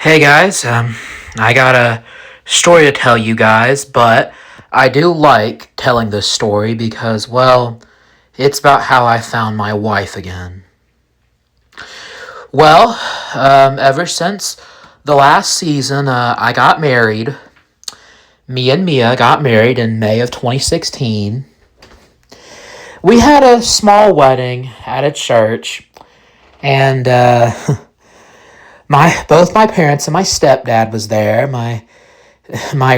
Hey guys, I got a story to tell you guys, but I do like telling this story because, well, it's about how I found my wife again. Well, ever since the last season, I got married. Me and Mia got married in May of 2016. We had a small wedding at a church, and my both my parents and my stepdad was there. My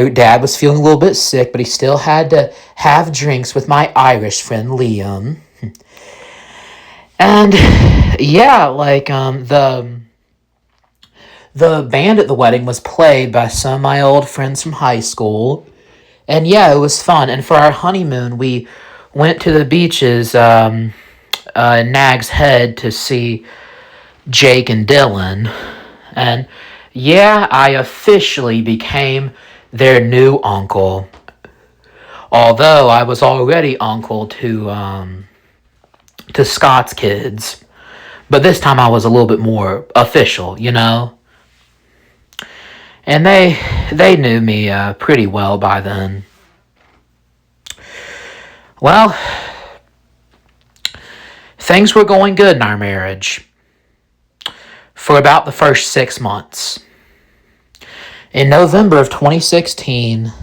dad was feeling a little bit sick, but he still had to have drinks with my Irish friend Liam. And yeah, the band at the wedding was played by some of my old friends from high school. And yeah, it was fun. And for our honeymoon, we went to the beaches in Nag's Head to see Jake and Dylan. And yeah, I officially became their new uncle. Although I was already uncle to Scott's kids, but this time I was a little bit more official, you know. And they knew me pretty well by then. Well, things were going good in our marriage for about the first 6 months. In November of 2016,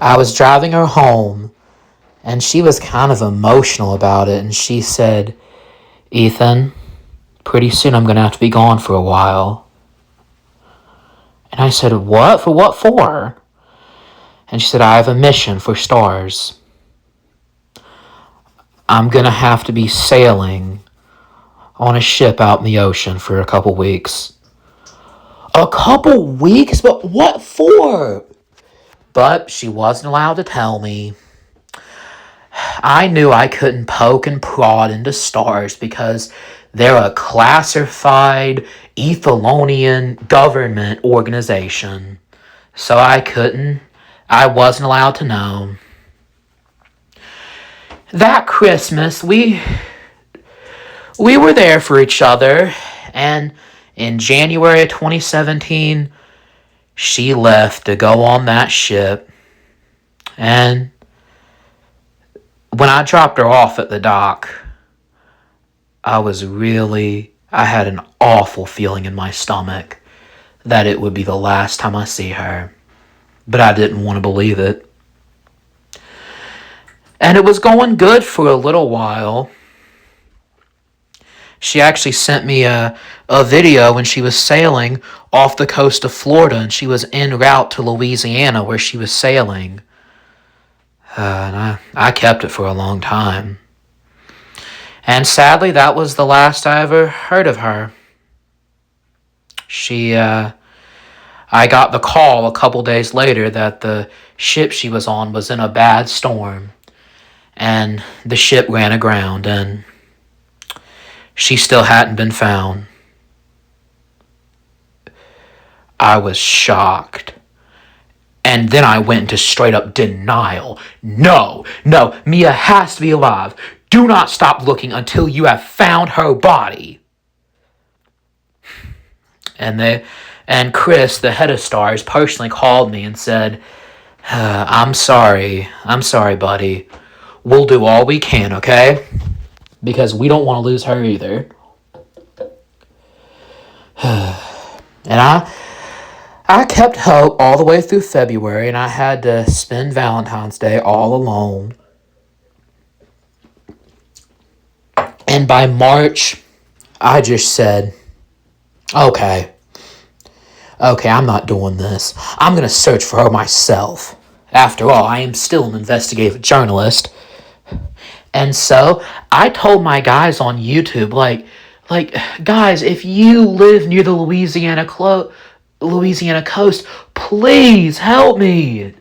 I was driving her home, and she was kind of emotional about it, and she said, "Ethan, pretty soon I'm going to have to be gone for a while." And I said, "What? For what for?" And she said, "I have a mission for stars. I'm going to have to be sailing on a ship out in the ocean for a couple weeks." A couple weeks? But what for? But she wasn't allowed to tell me. I knew I couldn't poke and prod into stars because they're a classified Ethelonian government organization. So I wasn't allowed to know. That Christmas, we were there for each other, and in January of 2017, she left to go on that ship, and when I dropped her off at the dock, I had an awful feeling in my stomach that it would be the last time I see her. But I didn't want to believe it. And it was going good for a little while. She actually sent me a video when she was sailing off the coast of Florida, and she was en route to Louisiana where she was sailing. And I kept it for a long time. And sadly, that was the last I ever heard of her. I got the call a couple days later that the ship she was on was in a bad storm, and the ship ran aground, and she still hadn't been found. I was shocked. And then I went into straight up denial. No, Mia has to be alive. Do not stop looking until you have found her body. And Chris, the head of stars, personally called me and said, I'm sorry, buddy. We'll do all we can, okay? Because we don't want to lose her either." And I kept hope all the way through February, and I had to spend Valentine's Day all alone. And by March, I just said, okay, I'm not doing this. I'm going to search for her myself. After all, I am still an investigative journalist. And so I told my guys on YouTube, guys, if you live near the Louisiana coast, please help me.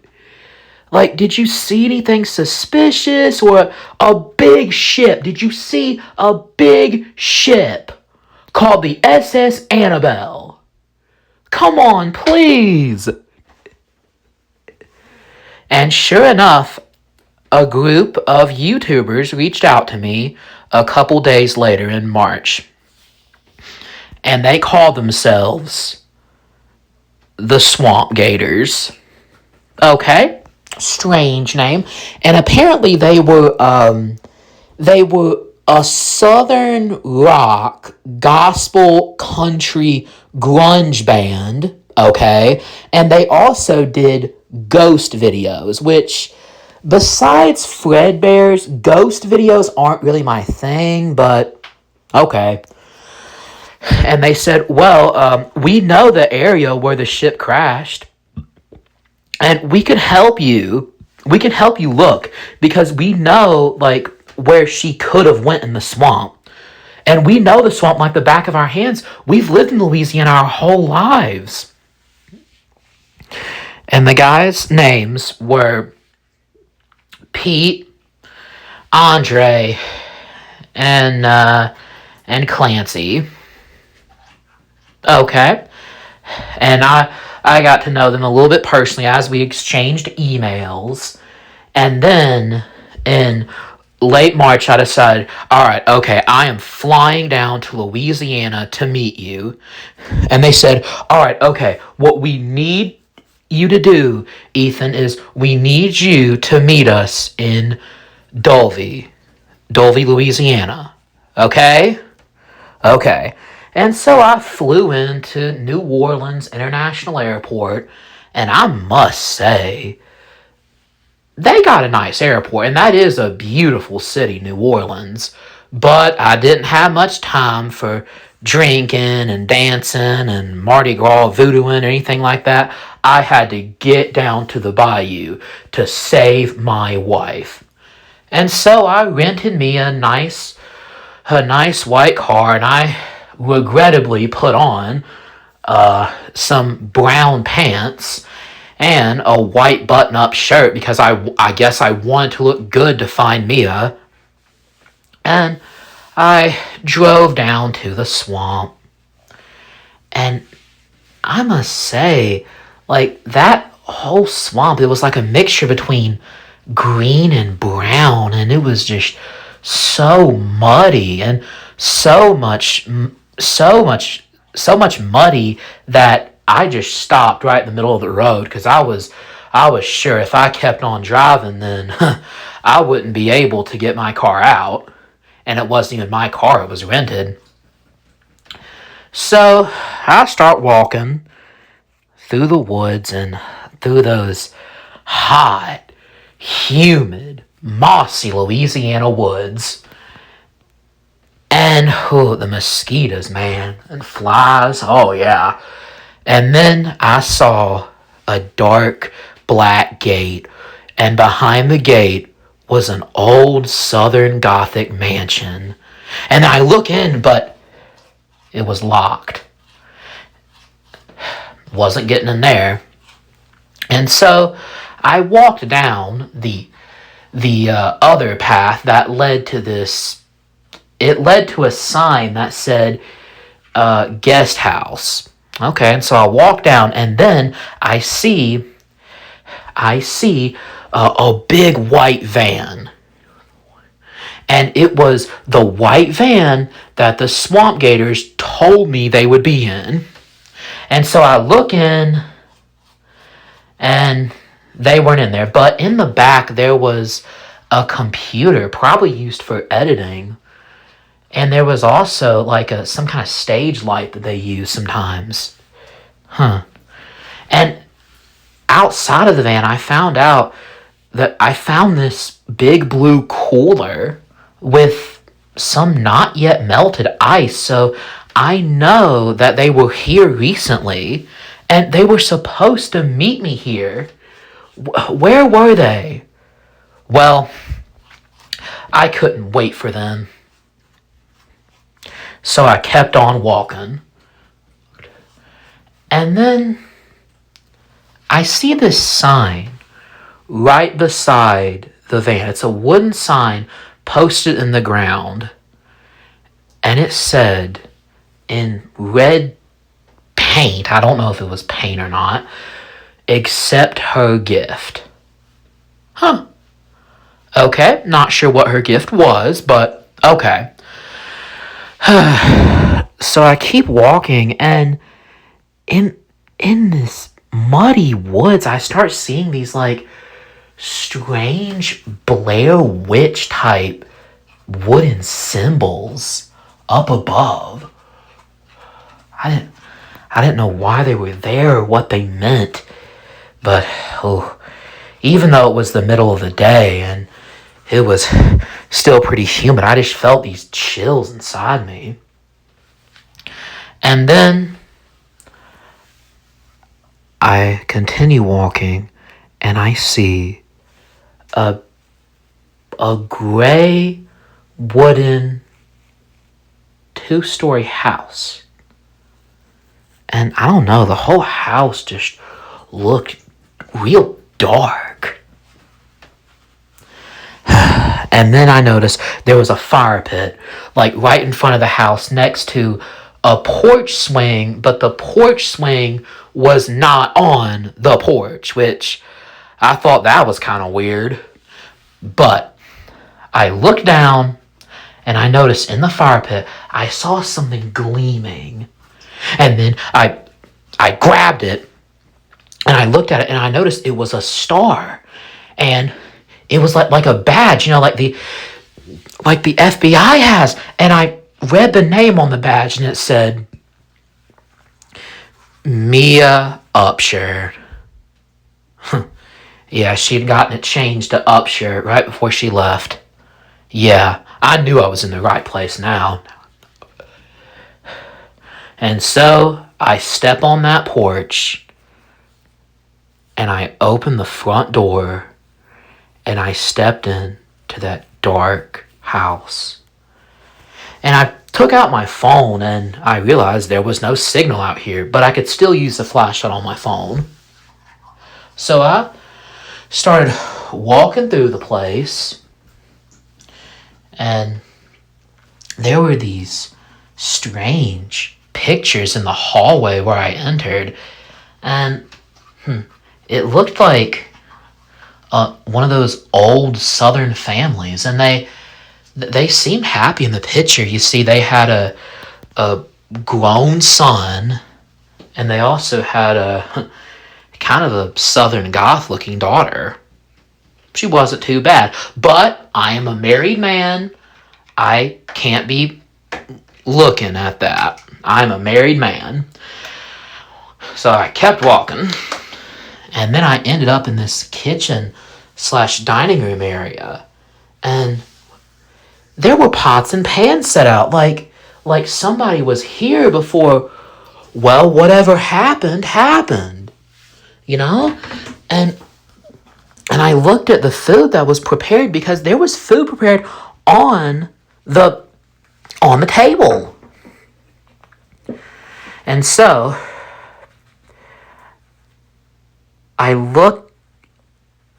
Did you see anything suspicious or a big ship? Did you see a big ship called the SS Annabelle? Come on, please. And sure enough, a group of YouTubers reached out to me a couple days later in March. And they called themselves the Swamp Gators. Okay, strange name. And apparently they were a southern rock gospel country grunge band. Okay, and they also did ghost videos, which besides Fredbear's, ghost videos aren't really my thing, but okay. And they said, well, we know the area where the ship crashed, and we can help you. We can help you look because we know like where she could have went in the swamp. And we know the swamp like the back of our hands. We've lived in Louisiana our whole lives. And the guys' names were Pete, Andre, and Clancy. Okay. And I got to know them a little bit personally as we exchanged emails. And then in late March, I decided, all right, okay, I am flying down to Louisiana to meet you. And they said, all right, okay, what we need you to do, Ethan, is we need you to meet us in Dulvey, Louisiana. Okay? Okay. And so I flew into New Orleans International Airport, and I must say, they got a nice airport, and that is a beautiful city, New Orleans. But I didn't have much time for drinking and dancing and Mardi Gras voodooing or anything like that. I had to get down to the bayou to save my wife. And so I rented me a nice white car, and I regrettably put on some brown pants and a white button-up shirt because I guess I wanted to look good to find Mia. And I drove down to the swamp. And I must say, like, that whole swamp, it was like a mixture between green and brown, and it was just so muddy and so much muddy that I just stopped right in the middle of the road because I was sure if I kept on driving, then I wouldn't be able to get my car out. And it wasn't even my car, it was rented. So I start walking through the woods and through those hot, humid, mossy Louisiana woods. And the mosquitoes, man, and flies, oh yeah. And then I saw a dark black gate, and behind the gate was an old Southern Gothic mansion. And I look in, but it was locked. Wasn't getting in there. And so I walked down the other path that led to this. It led to a sign that said guest house. Okay, and so I walk down, and then I see a big white van. And it was the white van that the Swamp Gators told me they would be in. And so I look in, and they weren't in there. But in the back, there was a computer, probably used for editing. And there was also like some kind of stage light that they use sometimes. And outside of the van, I found out that I found this big blue cooler with some not yet melted ice. So I know that they were here recently, and they were supposed to meet me here. Where were they? Well, I couldn't wait for them. So I kept on walking. And then I see this sign right beside the van. It's a wooden sign posted in the ground. And it said in red paint, I don't know if it was paint or not, accept her gift. Okay, not sure what her gift was, but okay. So I keep walking, and in in this muddy woods, I start seeing these like strange Blair Witch type wooden symbols up above. I didn't know why they were there or what they meant, but even though it was the middle of the day and it was still pretty humid, I just felt these chills inside me. And then I continue walking and I see a gray wooden 2-story house. And I don't know, the whole house just looked real dark. And then I noticed there was a fire pit, like right in front of the house next to a porch swing, but the porch swing was not on the porch, which I thought that was kind of weird. But I looked down and I noticed in the fire pit, I saw something gleaming. And then I grabbed it and I looked at it and I noticed it was a star. And it was like a badge, like the FBI has. And I read the name on the badge and it said Mia Upshur. Yeah, she'd gotten it changed to Upshur right before she left. Yeah, I knew I was in the right place now. And so I step on that porch and I opened the front door and I stepped in to that dark house. And I took out my phone and I realized there was no signal out here, but I could still use the flashlight on my phone. So I started walking through the place and there were these strange pictures in the hallway where I entered, and it looked like one of those old Southern families, and they seemed happy in the picture. You see, they had a grown son, and they also had a kind of a Southern goth-looking daughter. She wasn't too bad, but I am a married man. I can't be looking at that. I'm a married man. So I kept walking. And then I ended up in this kitchen/dining room area. And there were pots and pans set out. Like somebody was here before, well, whatever happened. And I looked at the food that was prepared because there was food prepared on the table. And so I looked,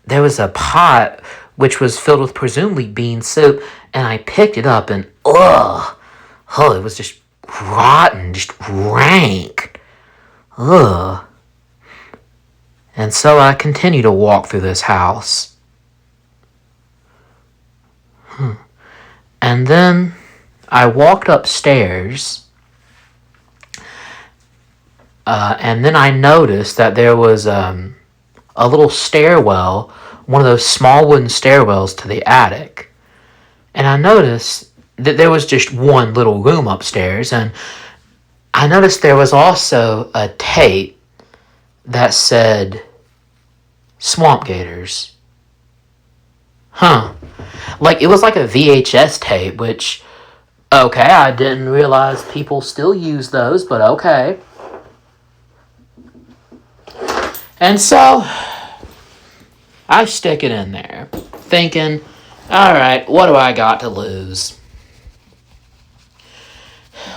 there was a pot which was filled with presumably bean soup, and I picked it up and it was just rotten, just rank. And so I continued to walk through this house. And then I walked upstairs, and then I noticed that there was a little stairwell, one of those small wooden stairwells to the attic. And I noticed that there was just one little room upstairs, and I noticed there was also a tape that said Swamp Gators. Like, it was like a VHS tape, which, okay, I didn't realize people still use those, but okay. And so I stick it in there, thinking, alright, what do I got to lose?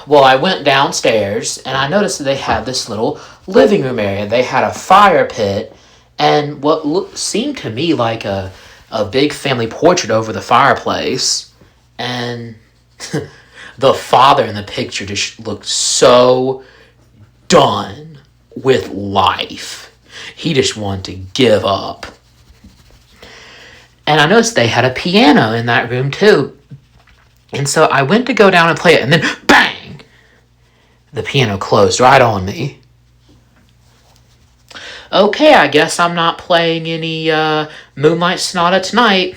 Well, I went downstairs, and I noticed that they had this little living room area. They had a fire pit, and what seemed to me like a big family portrait over the fireplace. And the father in the picture just looked so done with life. He just wanted to give up. And I noticed they had a piano in that room too. And so I went to go down and play it, and then bang! The piano closed right on me. Okay, I guess I'm not playing any Moonlight Sonata tonight.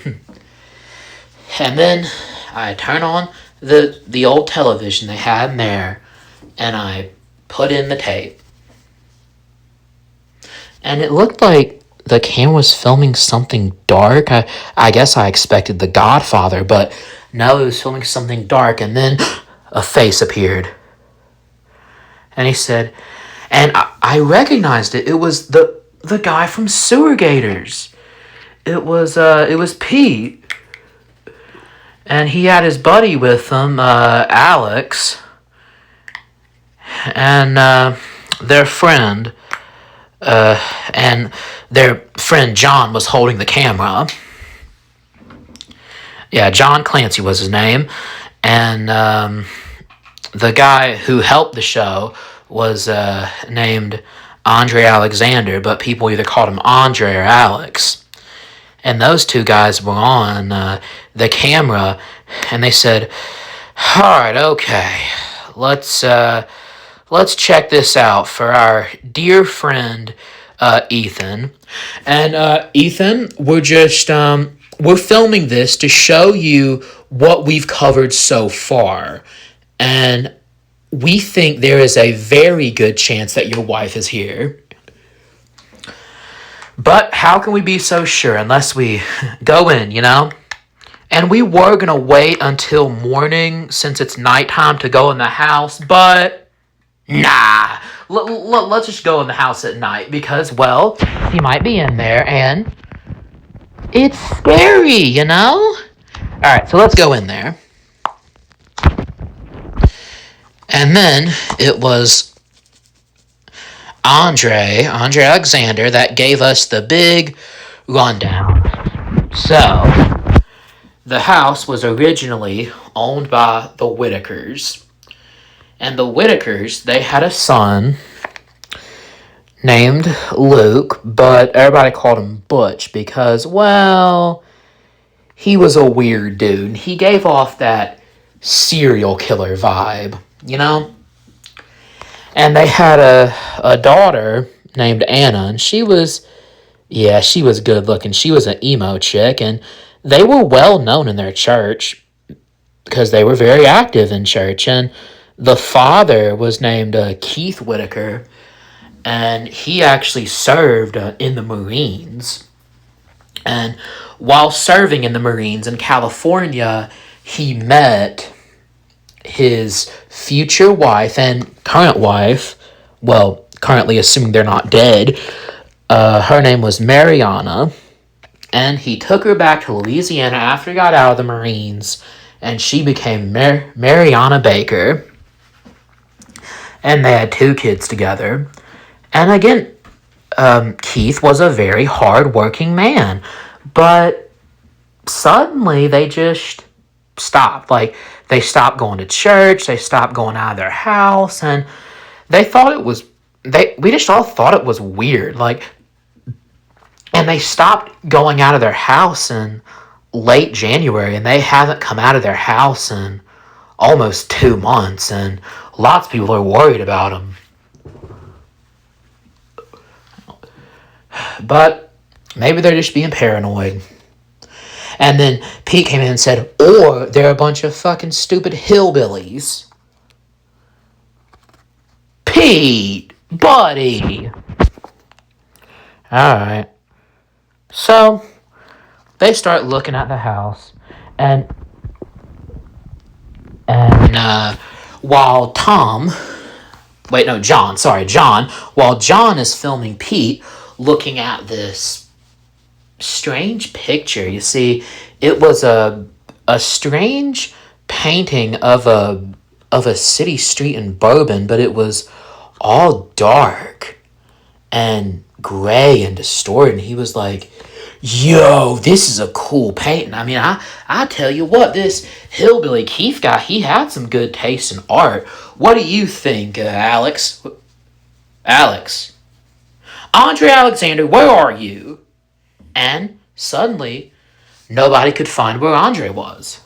And then I turn on the old television they had in there, and I put in the tape. And it looked like the camera was filming something dark. I guess I expected The Godfather, but no, it was filming something dark. And then a face appeared. And he said, and I recognized it. It was the guy from Sewer Gators. It was Pete. And he had his buddy with him, Alex. And their friend. And their friend John was holding the camera. Yeah, John Clancy was his name. And the guy who helped the show was named Andre Alexander, but people either called him Andre or Alex. And those two guys were on the camera, and they said, "All right, okay, let's check this out for our dear friend Ethan." And Ethan, we're filming this to show you what we've covered so far, and we think there is a very good chance that your wife is here. But how can we be so sure unless we go in, you know? And we were going to wait until morning since it's nighttime to go in the house, but nah. Let's just go in the house at night because, well, he might be in there and it's scary, you know? Alright, so let's go in there. And then it was Andre Alexander that gave us the big rundown. So, the house was originally owned by the Whitakers. And the Whitakers, they had a son named Luke, but everybody called him Butch because, well, he was a weird dude. He gave off that serial killer vibe, you know? And they had a daughter named Anna, and she was good looking. She was an emo chick, and they were well known in their church because they were very active in church. And the father was named Keith Whitaker, and he actually served in the Marines. And while serving in the Marines in California, he met his future wife and current wife, well, currently assuming they're not dead, her name was Mariana, and he took her back to Louisiana after he got out of the Marines, and she became Mariana Baker, and they had 2 kids together. And again, Keith was a very hard-working man, but suddenly they just stopped. Like, they stopped going to church, they stopped going out of their house, and they thought it was, we just all thought it was weird. Like, and they stopped going out of their house in late January, and they haven't come out of their house in almost 2 months, and lots of people are worried about them. But maybe they're just being paranoid. And then Pete came in and said, or they're a bunch of fucking stupid hillbillies. Pete, buddy. Alright. So, they start looking at the house. And while John, while John is filming Pete looking at this strange picture. You see, it was a strange painting of a city street in Bourbon, but it was all dark and gray and distorted. And he was like, "Yo, this is a cool painting." I mean, I tell you what, this hillbilly Keith guy, he had some good taste in art. What do you think, Alex? Alex? Andre Alexander, where are you? And suddenly, nobody could find where Andre was.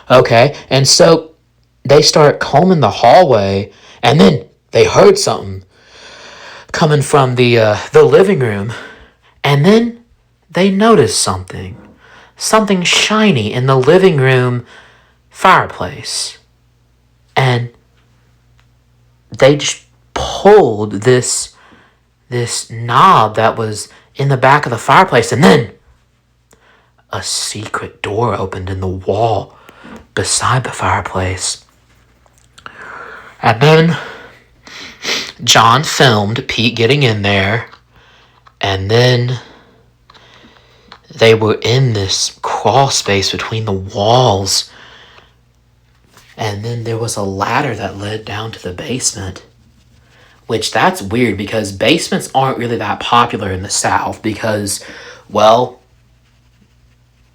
Okay, and so they start combing the hallway, and then they heard something coming from the living room, and then they noticed something shiny in the living room fireplace, and they just pulled this knob that was in the back of the fireplace, and then a secret door opened in the wall beside the fireplace. And then John filmed Pete getting in there, and then they were in this crawl space between the walls, and then there was a ladder that led down to the basement, which that's weird because basements aren't really that popular in the South because, well,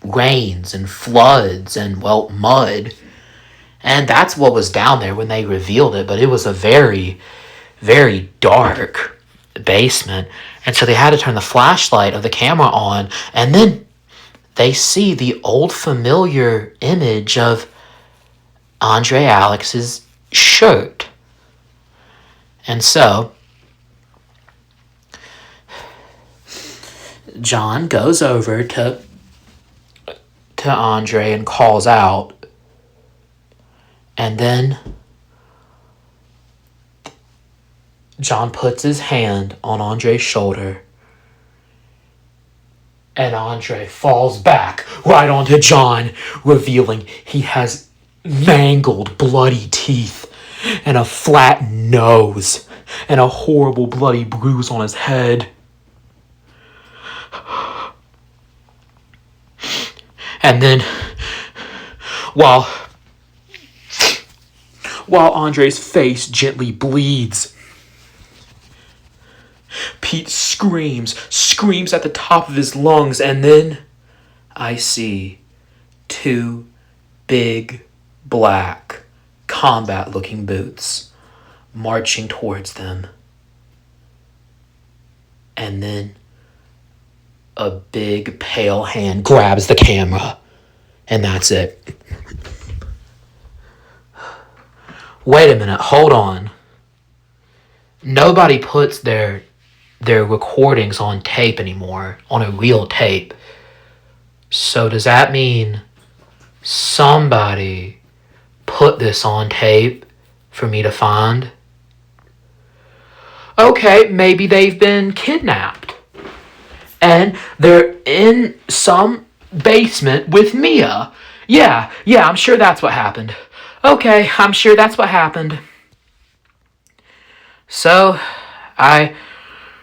rains and floods and, well, mud. And that's what was down there when they revealed it, but it was a very, very dark basement. And so they had to turn the flashlight of the camera on, and then they see the old familiar image of Andre Alex's shirt. And so John goes over to Andre and calls out, and then John puts his hand on Andre's shoulder, and Andre falls back right onto John, revealing he has mangled, bloody teeth and a flat nose and a horrible bloody bruise on his head. And then, while Andre's face gently bleeds, Pete screams at the top of his lungs, and then I see two big, black, combat-looking boots marching towards them. And then a big, pale hand grabs the camera, and that's it. Wait a minute, hold on. Nobody puts their recordings on tape anymore, on a real tape. So does that mean somebody put this on tape for me to find? Okay, maybe they've been kidnapped, and they're in some basement with Mia. Yeah, I'm sure that's what happened. Okay, I'm sure that's what happened. So, I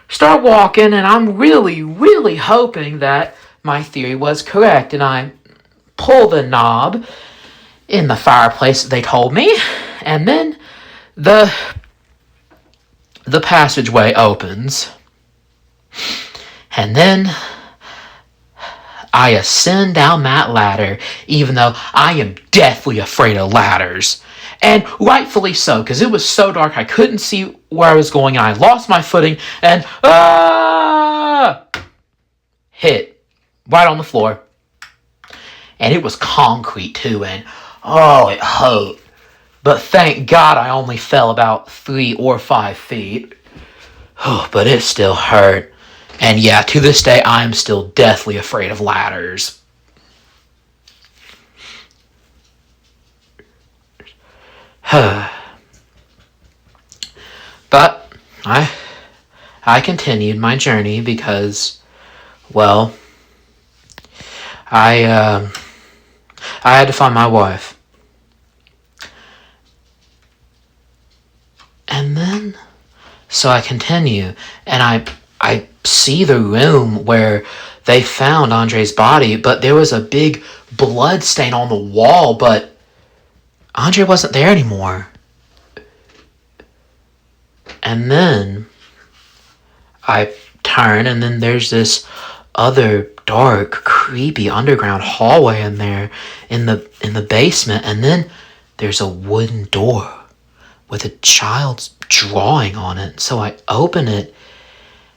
start walking, and I'm really, really hoping that my theory was correct, and I pull the knob in the fireplace they told me, and then the passageway opens, and then I ascend down that ladder, even though I am deathly afraid of ladders. And rightfully so, because it was so dark I couldn't see where I was going, and I lost my footing, and hit right on the floor. And it was concrete too, and it hurt. But thank God I only fell about 3 or 5 feet. But it still hurt. And yeah, to this day, I am still deathly afraid of ladders. But I continued my journey because, well, I had to find my wife. And then, so I continue, and I see the room where they found Andre's body, but there was a big blood stain on the wall, but Andre wasn't there anymore. And then I turn, and then there's this other dark, creepy underground hallway in there in the basement, and then there's a wooden door with a child's drawing on it. So I open it,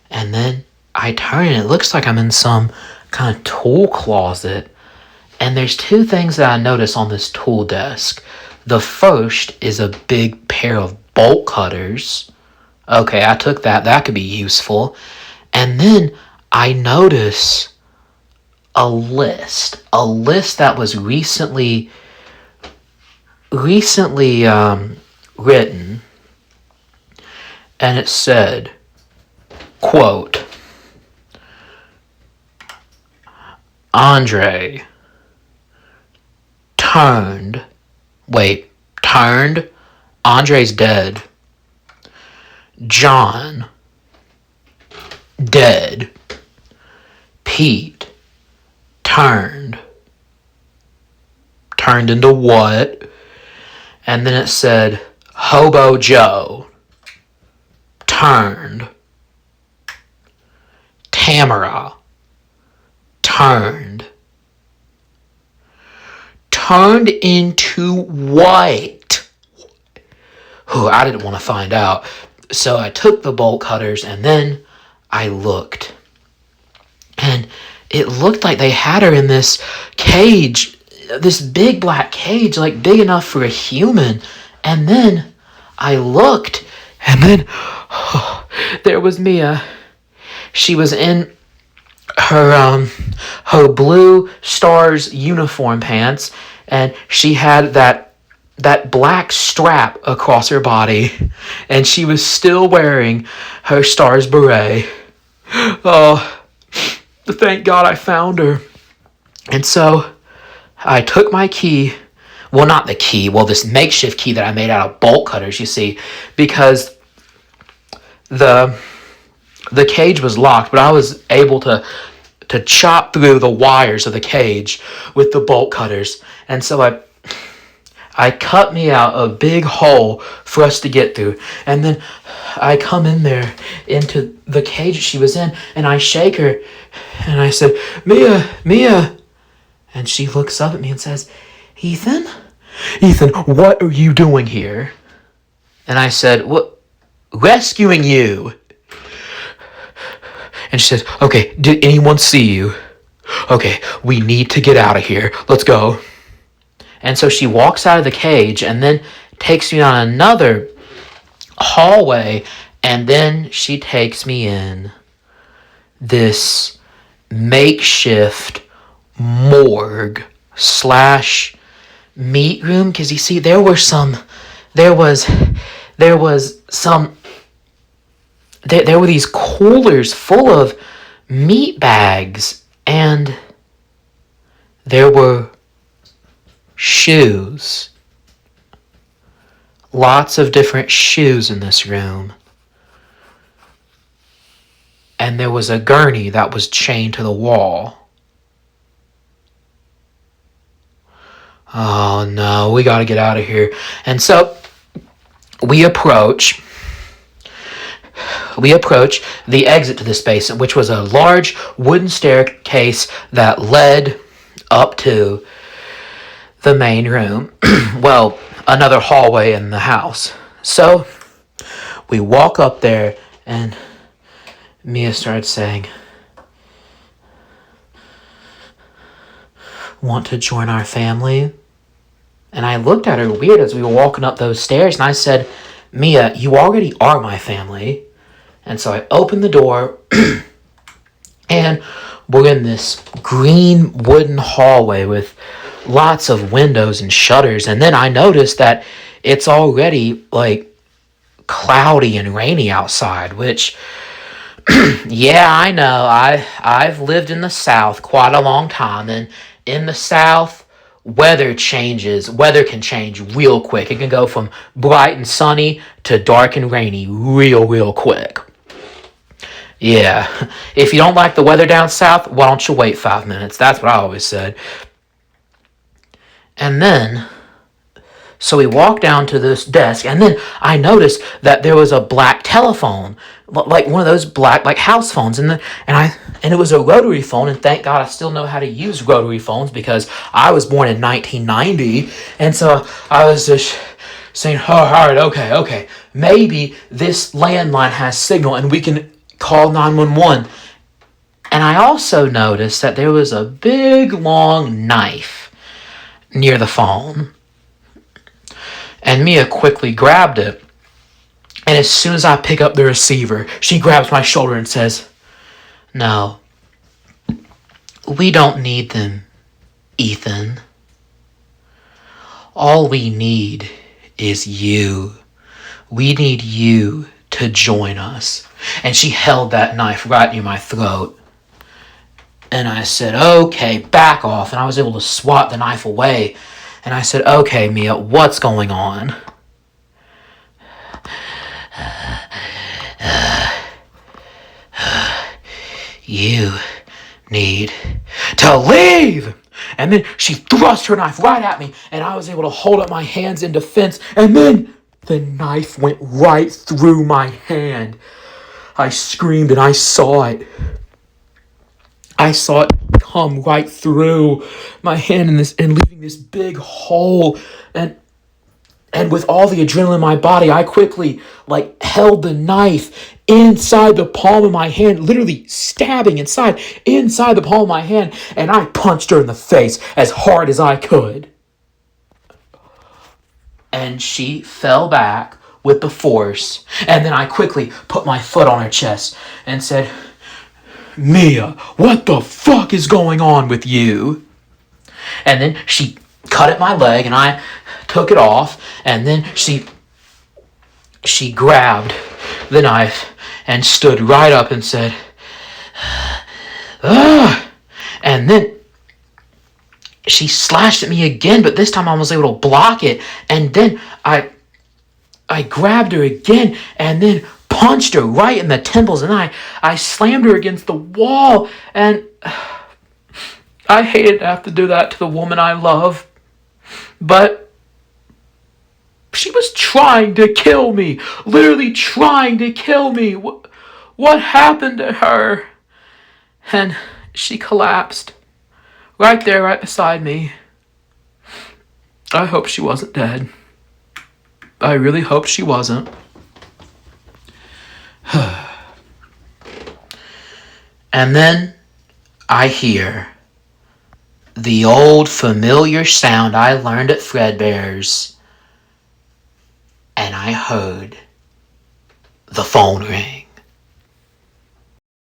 and then I turn, and it looks like I'm in some kind of tool closet. And there's 2 things that I notice on this tool desk. The first is a big pair of bolt cutters, Okay, I took that. That could be useful. And then I notice a list that was recently written, and it said, quote, Andre turned, turned, Andre's dead, John, dead, Pete, turned into what? And then it said, Hobo Joe, turned, Tamara, turned into what? I didn't want to find out. So I took the bolt cutters and then I looked. And it looked like they had her in this cage, this big black cage, like big enough for a human. And then I looked, and then there was Mia. She was in her blue Stars uniform pants, and she had that black strap across her body, and she was still wearing her Stars beret. Oh, thank God I found her. And so I took my key, well, not the key, well, this makeshift key that I made out of bolt cutters, you see, because the cage was locked, but I was able to chop through the wires of the cage with the bolt cutters. And so I cut me out a big hole for us to get through. And then I come in there into the cage she was in, and I shake her, and I said, Mia. And she looks up at me and says, Ethan, what are you doing here? And I said, what? Rescuing you. And she said, okay, did anyone see you? Okay, we need to get out of here. Let's go. And so she walks out of the cage and then takes me on another hallway, and then she takes me in this makeshift morgue / meat room, because you see there was these coolers full of meat bags, and there were shoes. Lots of different shoes in this room. And there was a gurney that was chained to the wall. Oh no, we gotta get out of here. And so we approach the exit to this space, which was a large wooden staircase that led up to the main room. Well, another hallway in the house. So we walk up there, and Mia started saying, want to join our family? And I looked at her weird as we were walking up those stairs, and I said, Mia, you already are my family. And so I opened the door, and we're in this green wooden hallway with lots of windows and shutters. And then I noticed that it's already like cloudy and rainy outside, which, yeah, I know. I've lived in the South quite a long time, and in the South, weather can change real quick. It can go from bright and sunny to dark and rainy real quick. Yeah, if you don't like the weather down south, why don't you wait 5 minutes? That's what I always said. And then, so we walked down to this desk, and then I noticed that there was a black telephone, like one of those black like house phones, and it was a rotary phone. And thank God I still know how to use rotary phones, because I was born in 1990, and so I was just saying, oh, all right, okay, maybe this landline has signal, and we can call 911. And I also noticed that there was a big long knife near the phone. And Mia quickly grabbed it. And as soon as I pick up the receiver, she grabs my shoulder and says, "No, we don't need them, Ethan. All we need is you. We need you to join us." And she held that knife right near my throat. And I said, "Okay, back off." And I was able to swat the knife away. And I said, "Okay, Mia, what's going on?" "You need to leave." And then she thrust her knife right at me, and I was able to hold up my hands in defense, and then the knife went right through my hand. I screamed, and I saw it. I saw it come right through my hand and leaving this big hole. And with all the adrenaline in my body, I quickly held the knife inside the palm of my hand, literally stabbing inside the palm of my hand, and I punched her in the face as hard as I could. And she fell back with the force, and then I quickly put my foot on her chest and said, "Mia, what the fuck is going on with you?" And then she cut at my leg, and I took it off, and then she grabbed the knife and stood right up and said, "Ugh." And then she slashed at me again, but this time I was able to block it, and then I grabbed her again, and then punched her right in the temples, and I slammed her against the wall, and I hated to have to do that to the woman I love, but she was trying to kill me, literally trying to kill me. What happened to her? And she collapsed right there, right beside me. I hope she wasn't dead. I really hope she wasn't. And then I hear the old familiar sound I learned at Fredbear's, and I heard the phone ring.